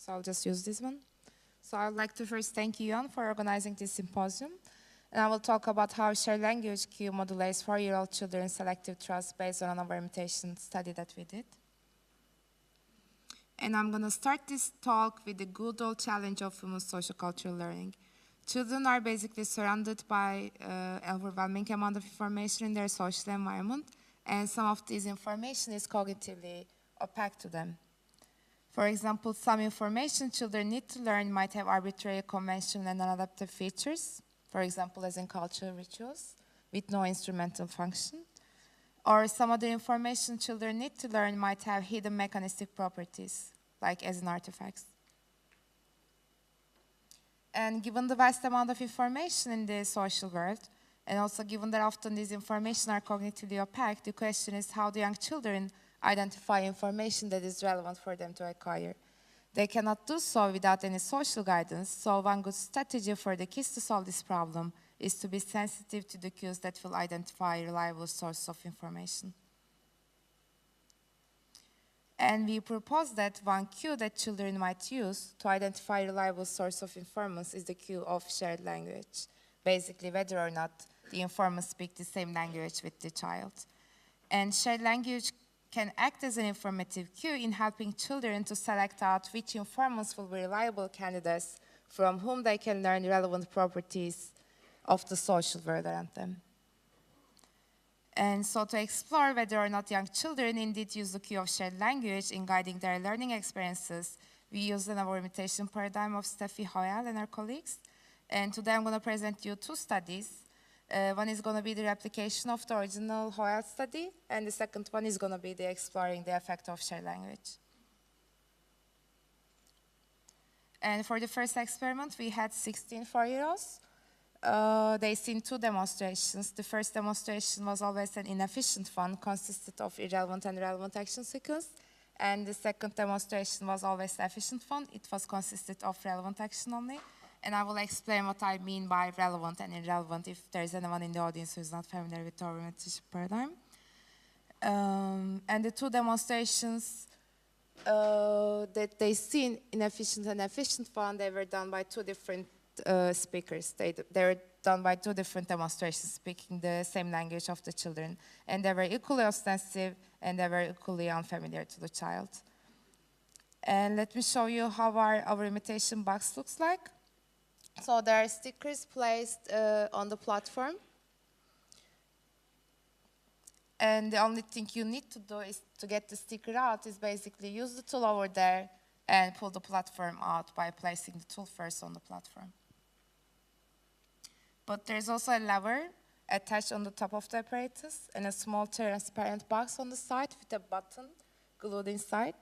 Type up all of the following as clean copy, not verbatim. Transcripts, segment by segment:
so I'll just use this one. So I would like to first thank you, Jan, for organizing this symposium. And I will talk about how shared language cue modulates 4-year-old children's selective trust based on an over-imitation study that we did. And I'm going to start this talk with the good old challenge of human socio-cultural learning. Children are basically surrounded by an overwhelming amount of information in their social environment, and some of this information is cognitively opaque to them. For example, some information children need to learn might have arbitrary conventional and unadaptive features, for example, as in cultural rituals, with no instrumental function. Or some other information children need to learn might have hidden mechanistic properties, like as in artifacts. And given the vast amount of information in the social world, and also given that often these information are cognitively opaque, the question is how do young children identify information that is relevant for them to acquire. They cannot do so without any social guidance, so one good strategy for the kids to solve this problem is to be sensitive to the cues that will identify reliable sources of information. And we propose that one cue that children might use to identify reliable source of informants is the cue of shared language, basically whether or not the informants speak the same language with the child. And shared language can act as an informative cue in helping children to select out which informants will be reliable candidates from whom they can learn relevant properties of the social world around them. And so to explore whether or not young children indeed use the cue of shared language in guiding their learning experiences, we use an over-imitation paradigm of Steffi Hoehl and her colleagues. And today I'm going to present you two studies. One is going to be the replication of the original Hoehl study, and the second one is going to be the exploring the effect of shared language. And for the first experiment, we had 16 4-year-olds. They seen two demonstrations. The first demonstration was always an inefficient one, consisted of irrelevant and relevant action sequence. And the second demonstration was always the efficient one. It was consisted of relevant action only. And I will explain what I mean by relevant and irrelevant if there is anyone in the audience who is not familiar with the over-imitation paradigm. And the two demonstrations that they seen, inefficient and efficient one, they were done by two different speakers. They were done by two different demonstrations speaking the same language of the children. And they were equally ostensive and they were equally unfamiliar to the child. And let me show you how our over-imitation box looks like. So there are stickers placed on the platform. And the only thing you need to do is to get the sticker out is basically use the tool over there and pull the platform out by placing the tool first on the platform. But there's also a lever attached on the top of the apparatus and a small transparent box on the side with a button glued inside.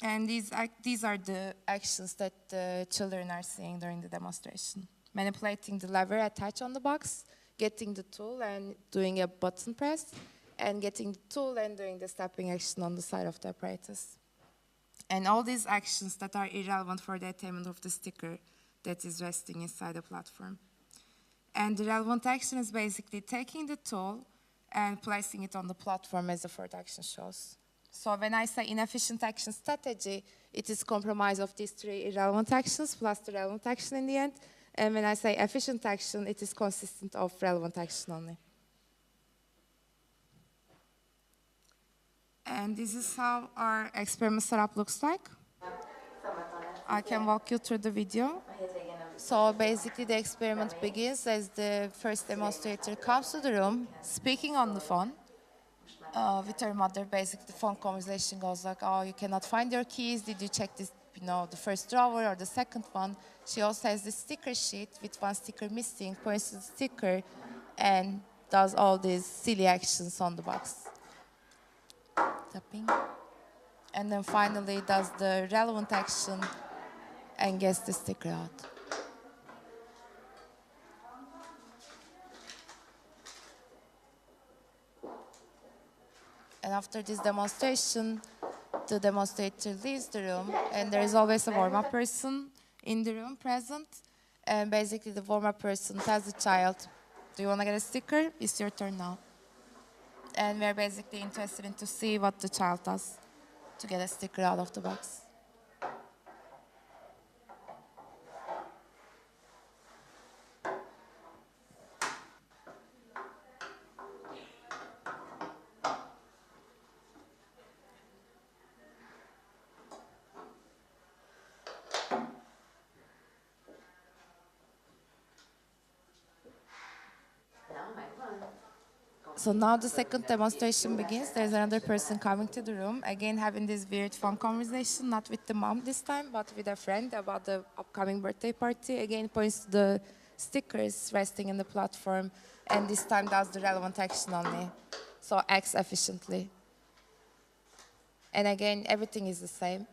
And these are the actions that the children are seeing during the demonstration. Manipulating the lever attached on the box, getting the tool and doing a button press, and getting the tool and doing the stepping action on the side of the apparatus. And all these actions that are irrelevant for the attainment of the sticker that is resting inside the platform. And the relevant action is basically taking the tool and placing it on the platform as the fourth action shows. So when I say inefficient action strategy, it is comprised of these three irrelevant actions plus the relevant action in the end. And when I say efficient action, it is consistent of relevant action only. And this is how our experiment setup looks like. I can walk you through the video. So basically the experiment begins as the first demonstrator comes to the room, speaking on the phone. With her mother, basically the phone conversation goes like, oh, you cannot find your keys, did you check this, the first drawer or the second one? She also has the sticker sheet with one sticker missing, points to the sticker, and does all these silly actions on the box. Tapping. And then finally does the relevant action and gets the sticker out. And after this demonstration, the demonstrator leaves the room, and there is always a warm-up person in the room present. And basically, the warm-up person tells the child, do you want to get a sticker? It's your turn now. And we're basically interested in to see what the child does to get a sticker out of the box. So now the second demonstration begins. There's another person coming to the room, again having this weird phone conversation, not with the mom this time, but with a friend about the upcoming birthday party. Again, points to the stickers resting in the platform, and this time does the relevant action only. So acts efficiently. And again, everything is the same.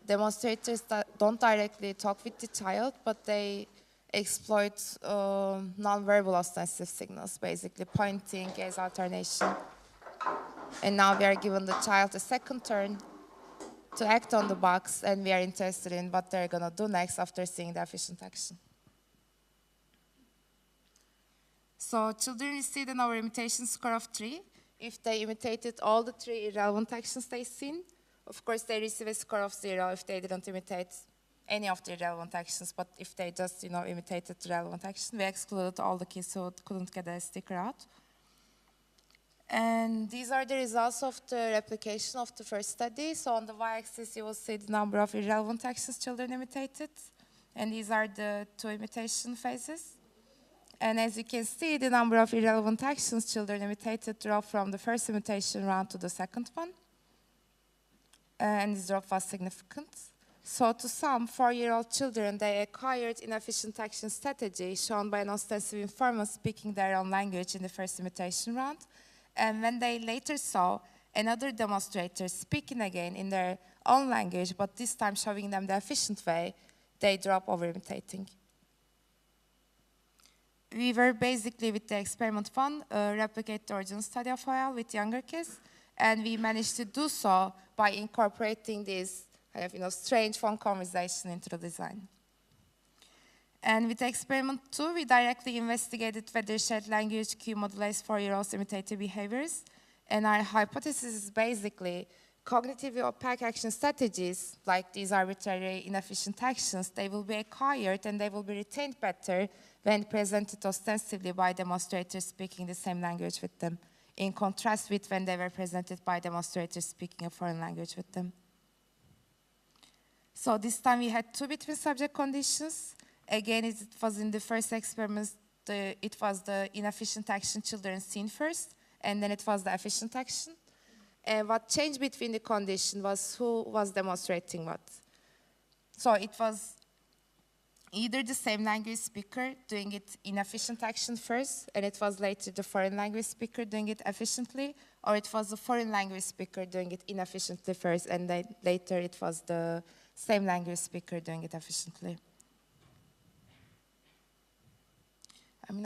Demonstrators don't directly talk with the child, but they exploit non-verbal ostensive signals, basically pointing, gaze alternation. And now we are given the child a second turn to act on the box, and we are interested in what they're going to do next after seeing the efficient action. So children received an over-imitation score of 3 if they imitated all the 3 irrelevant actions they've seen. Of course, they receive a score of 0 if they didn't imitate any of the irrelevant actions, but if they just, imitated the relevant action, we excluded all the kids who couldn't get a sticker out. And these are the results of the replication of the first study. So on the y-axis, you will see the number of irrelevant actions children imitated. And these are the 2 imitation phases. And as you can see, the number of irrelevant actions children imitated dropped from the first imitation round to the second one. And this drop was significant. So to some 4-year-old children, they acquired inefficient action strategy shown by an ostensive informant speaking their own language in the first imitation round. And when they later saw another demonstrator speaking again in their own language, but this time showing them the efficient way, they drop over-imitating. We were basically, with the experiment 1, replicate the original study of Hoehl with younger kids, and we managed to do so by incorporating this strange phone conversation into the design. And with experiment 2, we directly investigated whether shared language cue modulates 4-year-olds' imitative behaviors. And our hypothesis is basically cognitively opaque action strategies, like these arbitrary inefficient actions, they will be acquired and they will be retained better when presented ostensively by demonstrators speaking the same language with them, in contrast with when they were presented by demonstrators speaking a foreign language with them. So this time we had 2 between subject conditions. Again, it was in the first experiment, it was the inefficient action children seen first, and then it was the efficient action. And what changed between the condition was who was demonstrating what. So it was either the same language speaker doing it inefficient action first, and it was later the foreign language speaker doing it efficiently, or it was the foreign language speaker doing it inefficiently first, and then later it was the same language speaker doing it efficiently.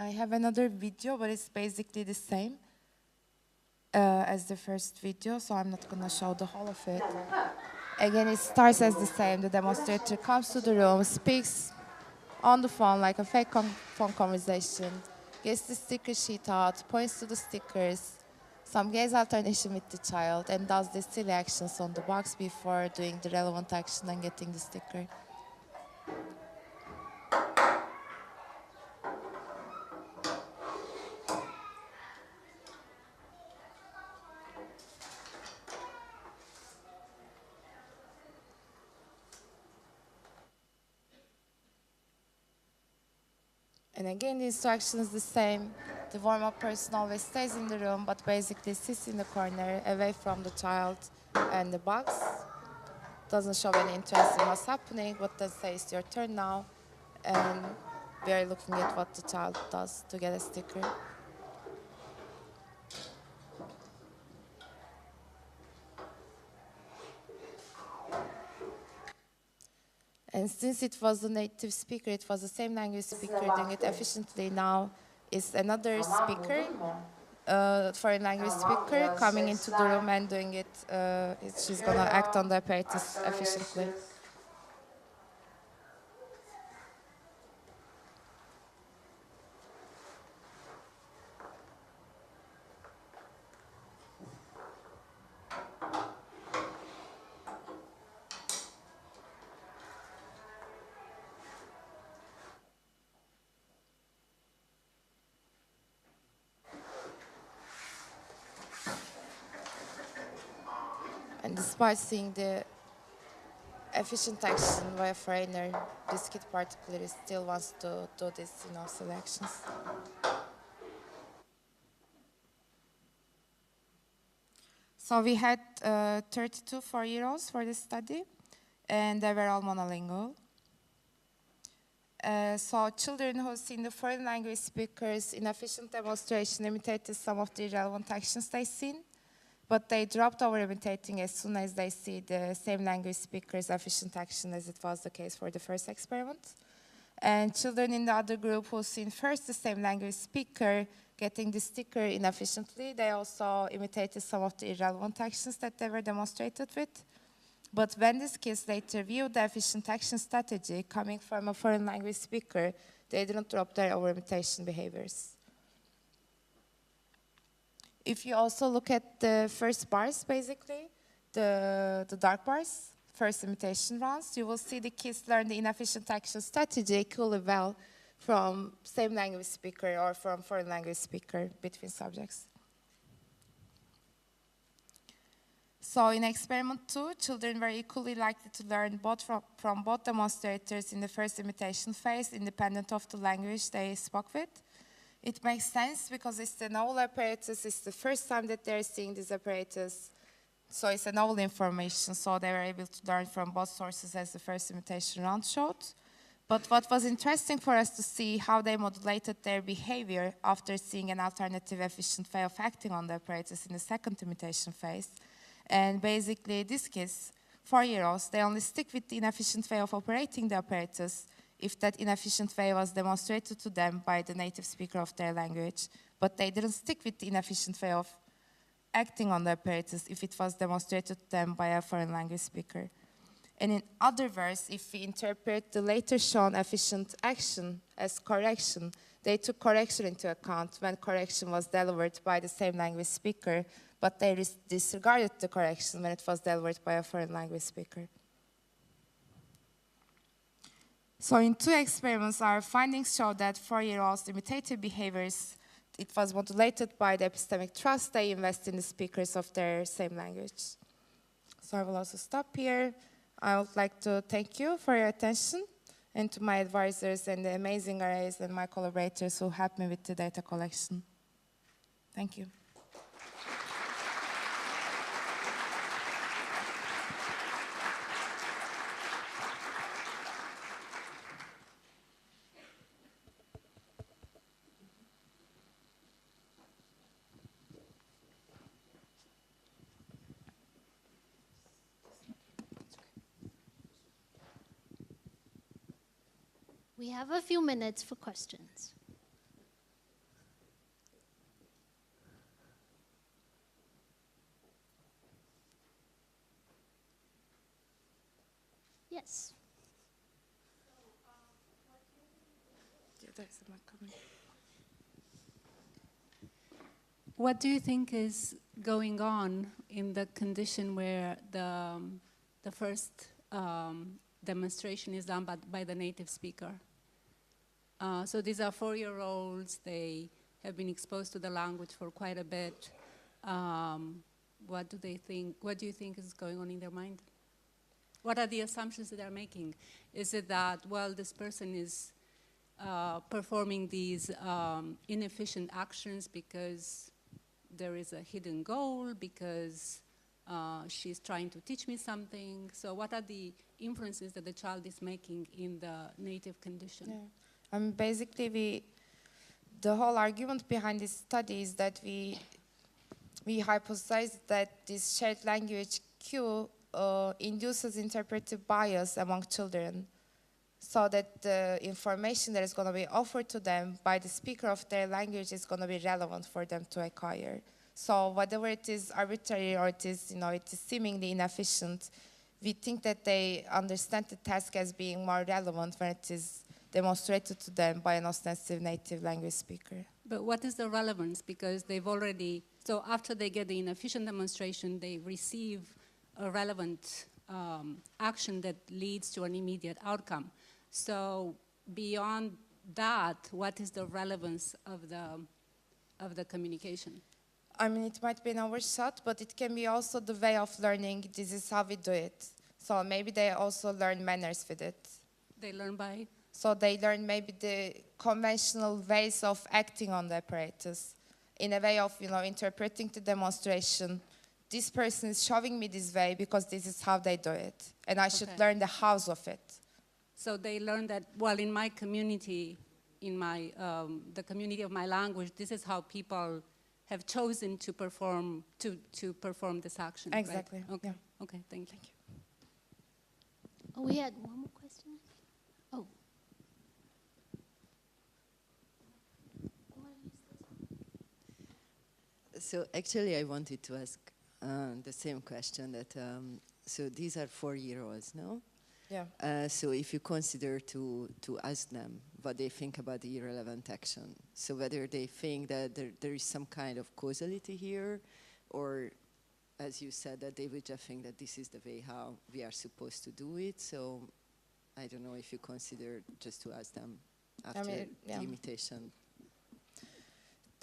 I have another video, but it's basically the same as the first video, so I'm not going to show the whole of it. Again, it starts as the same. The demonstrator comes to the room, speaks on the phone like a fake phone conversation, gets the sticker sheet out, points to the stickers, some gaze alternation with the child, and does the silly actions on the box before doing the relevant action and getting the sticker. And again, the instruction is the same. The warm-up person always stays in the room, but basically sits in the corner, away from the child and the box. Doesn't show any interest in what's happening, but then says, it's your turn now. And we are looking at what the child does to get a sticker. And since it was the native speaker, it was the same language speaker doing it efficiently. Now is another speaker, foreign language speaker, coming into the room and doing it. She's going to act on the apparatus efficiently. And despite seeing the efficient action by a foreigner, this kid particularly still wants to do this in all selections. So we had 32 4-year-olds for this study, and they were all monolingual. So children who've seen the foreign language speakers in efficient demonstration imitated some of the irrelevant actions they've seen, but they dropped over imitating as soon as they see the same language speaker's efficient action, as it was the case for the first experiment. And children in the other group who've seen first the same language speaker getting the sticker inefficiently, they also imitated some of the irrelevant actions that they were demonstrated with. But when these kids later viewed the efficient action strategy coming from a foreign language speaker, they didn't drop their over-imitation behaviors. If you also look at the first bars, basically, the dark bars, first imitation rounds, you will see the kids learn the inefficient action strategy equally well from same language speaker or from foreign language speaker between subjects. So in experiment 2, children were equally likely to learn both from both demonstrators in the first imitation phase, independent of the language they spoke with. It makes sense because it's the novel apparatus, it's the first time that they're seeing this apparatus, so it's a novel information, so they were able to learn from both sources as the first imitation round showed. But what was interesting for us to see how they modulated their behavior after seeing an alternative efficient way of acting on the apparatus in the second imitation phase. And basically, these kids, 4-year-olds, they only stick with the inefficient way of operating the apparatus if that inefficient way was demonstrated to them by the native speaker of their language. But they didn't stick with the inefficient way of acting on the apparatus if it was demonstrated to them by a foreign language speaker. And in other words, if we interpret the later shown efficient action as correction, they took correction into account when correction was delivered by the same language speaker, but they disregarded the correction when it was delivered by a foreign language speaker. So in 2 experiments, our findings show that 4-year-olds' imitative behaviors, it was modulated by the epistemic trust they invest in the speakers of their same language. So I will also stop here. I would like to thank you for your attention, and to my advisors and the amazing RAs and my collaborators who helped me with the data collection. Thank you. We have a few minutes for questions. Yes. What do you think is going on in the condition where the first demonstration is done by the native speaker? So these are 4-year-olds. They have been exposed to the language for quite a bit. What do they think? What do you think is going on in their mind? What are the assumptions that they're making? Is it that, well, this person is performing these inefficient actions because there is a hidden goal, because she's trying to teach me something? So what are the inferences that the child is making in the native condition? Yeah. Basically, the whole argument behind this study is that we hypothesize that this shared language cue induces interpretive bias among children, so that the information that is going to be offered to them by the speaker of their language is going to be relevant for them to acquire. So whether it is arbitrary or it is, it is seemingly inefficient, we think that they understand the task as being more relevant when it is demonstrated to them by an ostensive native language speaker. But what is the relevance? Because they've already, so after they get the inefficient demonstration, they receive a relevant action that leads to an immediate outcome. So beyond that, what is the relevance of the communication? I mean, it might be an overshot, but it can be also the way of learning. This is how we do it. So maybe they also learn manners with it. They learn by? So they learn maybe the conventional ways of acting on the apparatus in a way of, interpreting the demonstration. This person is showing me this way because this is how they do it. And I should learn the hows of it. So they learn that, well, in my community, in my, the community of my language, this is how people have chosen to perform this action. Exactly. Right? Okay. Yeah. Okay. Thank you. Oh, we had one more question. Oh. So actually, I wanted to ask the same question that. So these are 4-year-olds, no? Yeah. So if you consider to ask them what they think about the irrelevant action, so whether they think that there is some kind of causality here, or as you said, that they would just think that this is the way how we are supposed to do it. So I don't know if you consider just to ask them after the imitation.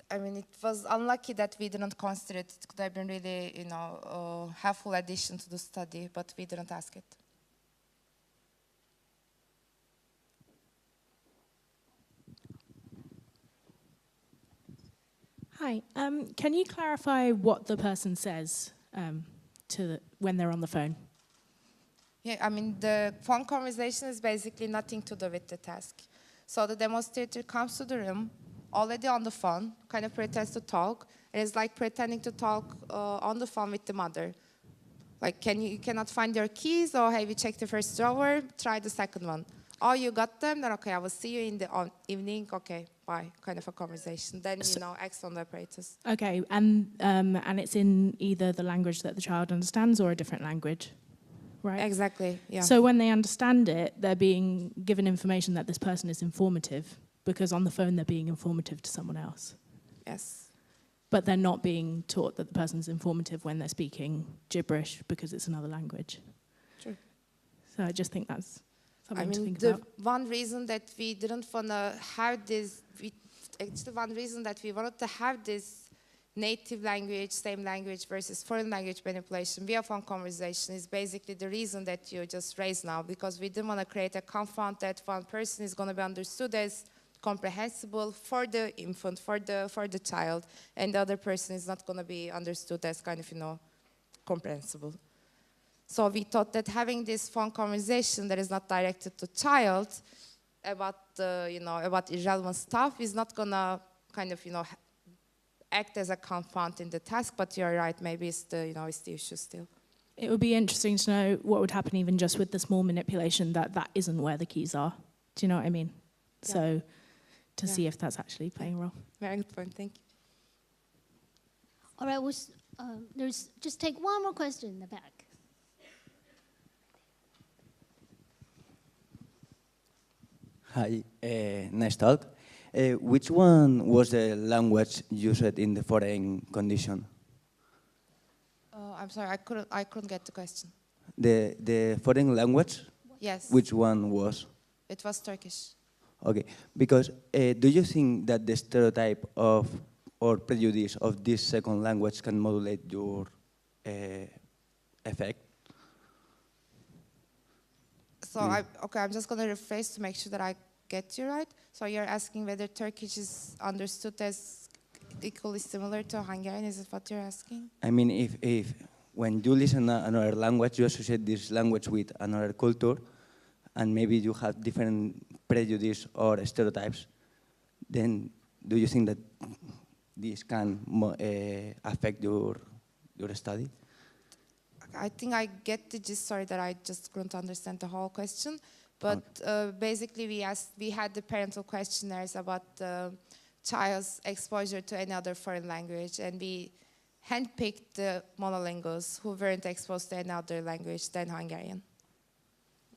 I mean, it was unlucky that we didn't consider it. It could have been really, helpful addition to the study, but we didn't ask it. Hi, can you clarify what the person says when they're on the phone? Yeah, I mean, the phone conversation is basically nothing to do with the task. So the demonstrator comes to the room, already on the phone, kind of pretends to talk. It is like pretending to talk on the phone with the mother. Like, you cannot find your keys, or have you checked the first drawer? Try the second one. Oh, you got them? Then okay, I will see you in the evening. Okay, bye. Kind of a conversation. Then acts on the apparatus. Okay, and it's in either the language that the child understands or a different language, right? Exactly. Yeah. So when they understand it, they're being given information that this person is informative, because on the phone they're being informative to someone else. Yes. But they're not being taught that the person's informative when they're speaking gibberish because it's another language. True. So I just think that's something to think the about. one reason that we didn't want to have this, one reason that we wanted to have this native language, same language versus foreign language manipulation via phone conversation is basically the reason that you just raised now, because we didn't want to create a confound that one person is going to be understood as comprehensible for the infant, for the child, and the other person is not going to be understood as kind of, comprehensible. So we thought that having this phone conversation that is not directed to child about about irrelevant stuff is not going to kind of, act as a confound in the task, but you're right, maybe it's the, it's the issue still. It would be interesting to know what would happen even just with the small manipulation that isn't where the keys are. Do you know what I mean? Yeah. So to see if that's actually playing a role. Very good point, thank you. All right, there's just take one more question in the back. Hi, nice talk. Which one was the language used in the foreign condition? I'm sorry, I couldn't get the question. The foreign language? Yes. Which one was? It was Turkish. Okay, because do you think that the stereotype of or prejudice of this second language can modulate your effect? So I'm just going to rephrase to make sure that I get you right. So you're asking whether Turkish is understood as equally similar to Hungarian, is it what you're asking? I mean, if when you listen to another language, you associate this language with another culture, and maybe you have different prejudice or stereotypes, then do you think that this can affect your study? I think I get the gist, sorry that I just couldn't understand the whole question. But basically we had the parental questionnaires about the child's exposure to another foreign language, and we handpicked the monolinguals who weren't exposed to another language than Hungarian.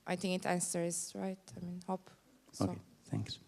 I think it answers, right? I mean, hope so. Okay, thanks.